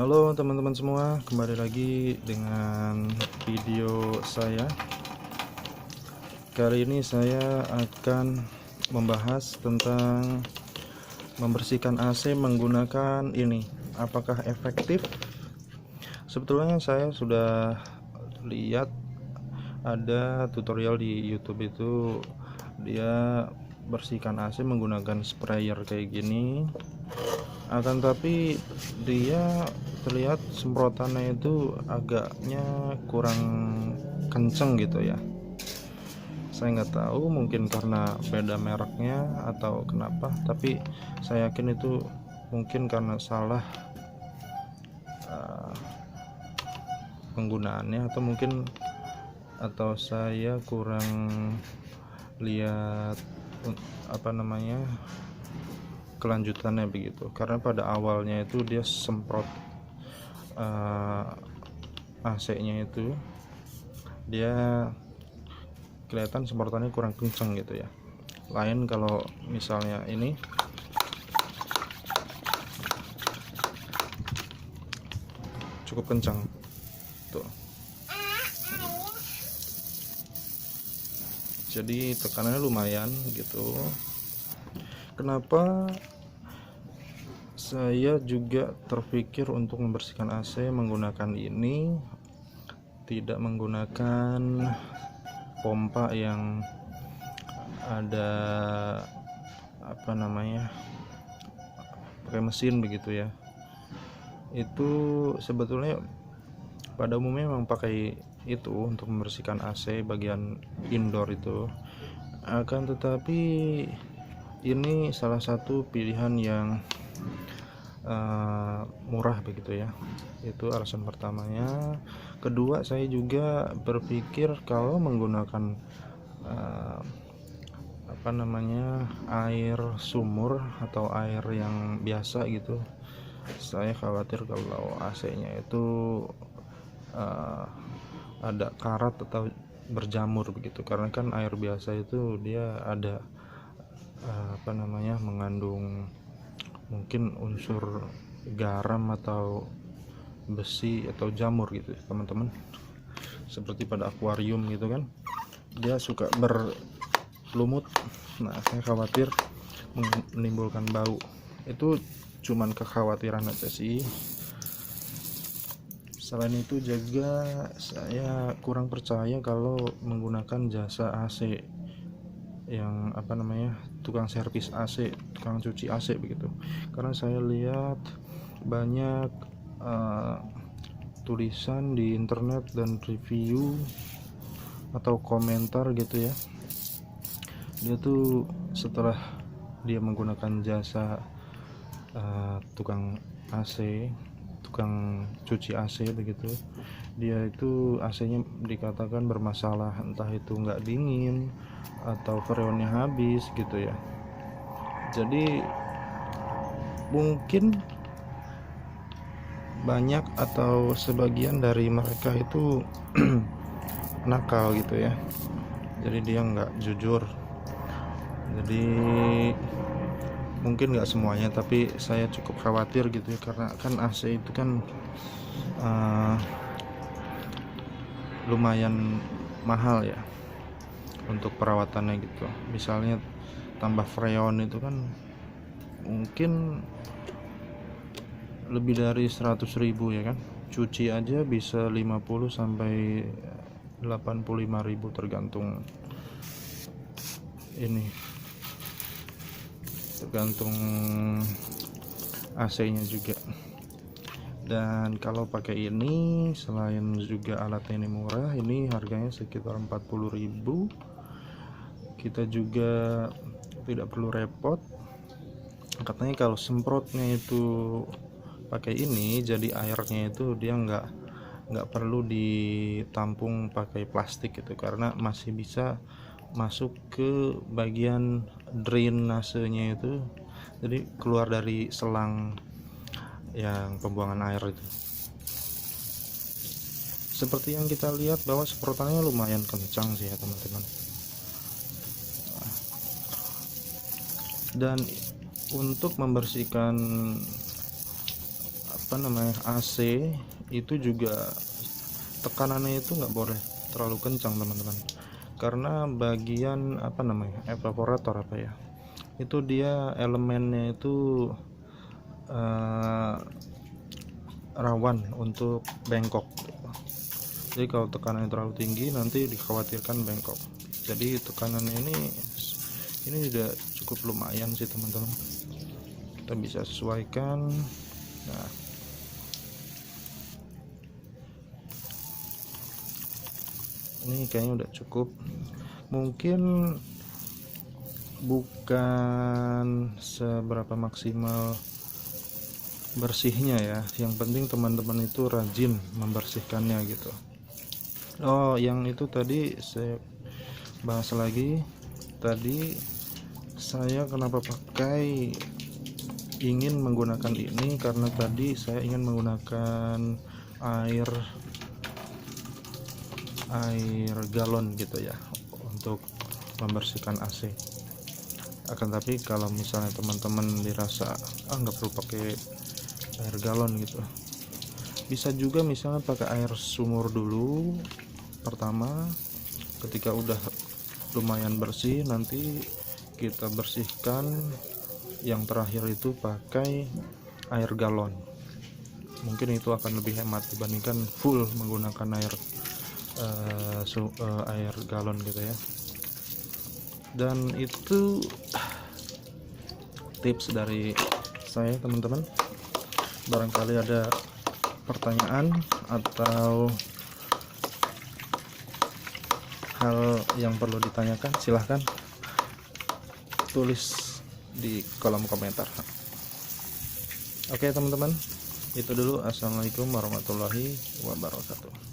Halo teman-teman semua, kembali lagi dengan video saya. Kali ini saya akan membahas tentang membersihkan AC menggunakan ini. Apakah efektif? Sebetulnya saya sudah lihat ada tutorial di YouTube itu, dia bersihkan AC menggunakan sprayer kayak gini. Akan tapi dia terlihat semprotannya itu agaknya kurang kenceng gitu ya. Saya nggak tahu, mungkin karena beda mereknya atau kenapa, tapi saya yakin itu mungkin karena salah uh, penggunaannya, atau saya kurang lihat kelanjutannya begitu. Karena pada awalnya itu dia semprot AC-nya itu, dia kelihatan semprotannya kurang kenceng gitu ya. Lain kalau misalnya ini cukup kencang tuh, jadi tekanannya lumayan gitu. Kenapa saya juga terpikir untuk membersihkan AC menggunakan ini, tidak menggunakan pompa yang ada pakai mesin begitu ya. Itu sebetulnya pada umumnya memang pakai itu untuk membersihkan AC bagian indoor itu. Akan tetapi ini salah satu pilihan yang murah begitu ya. Itu alasan pertamanya. Kedua, saya juga berpikir kalau menggunakan air sumur atau air yang biasa gitu, saya khawatir kalau AC-nya itu ada karat atau berjamur begitu. Karena kan air biasa itu dia ada mengandung mungkin unsur garam atau besi atau jamur gitu teman-teman, seperti pada akuarium gitu kan, dia suka berlumut. Nah, saya khawatir menimbulkan bau. Itu cuman kekhawatiran aja sih. Selain itu juga saya kurang percaya kalau menggunakan jasa AC yang tukang servis AC, tukang cuci AC begitu. Karena saya lihat banyak tulisan di internet dan review atau komentar gitu ya, dia tuh setelah dia menggunakan jasa tukang AC, tukang cuci AC begitu, dia itu AC-nya dikatakan bermasalah, entah itu nggak dingin atau freonnya habis gitu ya. Jadi mungkin banyak atau sebagian dari mereka itu nakal gitu ya, jadi dia nggak jujur. Jadi mungkin nggak semuanya, tapi saya cukup khawatir gitu ya, karena kan AC itu kan lumayan mahal ya untuk perawatannya gitu. Misalnya tambah freon itu kan mungkin lebih dari 100.000 ya kan. Cuci aja bisa 50 sampai 85.000 tergantung AC-nya juga. Dan kalau pakai ini, selain juga alatnya ini murah, ini harganya sekitar 40.000. Kita juga tidak perlu repot. Katanya kalau semprotnya itu pakai ini, jadi airnya itu dia nggak perlu ditampung pakai plastik gitu, karena masih bisa masuk ke bagian drainasenya itu, jadi keluar dari selang yang pembuangan air itu. Seperti yang kita lihat bahwa semprotannya lumayan kencang sih ya teman-teman. Dan untuk membersihkan AC itu juga tekanannya itu nggak boleh terlalu kencang teman-teman, karena bagian evaporator itu dia elemennya itu rawan untuk bengkok. Jadi kalau tekanannya terlalu tinggi nanti dikhawatirkan bengkok. Jadi tekanannya ini udah cukup lumayan sih teman-teman, kita bisa sesuaikan. Nah, ini kayaknya udah cukup, mungkin bukan seberapa maksimal bersihnya ya, yang penting teman-teman itu rajin membersihkannya gitu. Oh, yang itu tadi saya bahas lagi, tadi saya kenapa ingin menggunakan ini karena tadi saya ingin menggunakan air galon gitu ya untuk membersihkan AC. Akan tapi kalau misalnya teman-teman dirasa nggak perlu pakai air galon gitu, bisa juga misalnya pakai air sumur dulu pertama. Ketika udah lumayan bersih, nanti kita bersihkan yang terakhir itu pakai air galon. Mungkin itu akan lebih hemat dibandingkan full menggunakan air galon gitu ya. Dan itu tips dari saya teman-teman. Barangkali ada pertanyaan atau hal yang perlu ditanyakan, silahkan tulis di kolom komentar. Oke teman-teman, itu dulu. Assalamualaikum warahmatullahi wabarakatuh.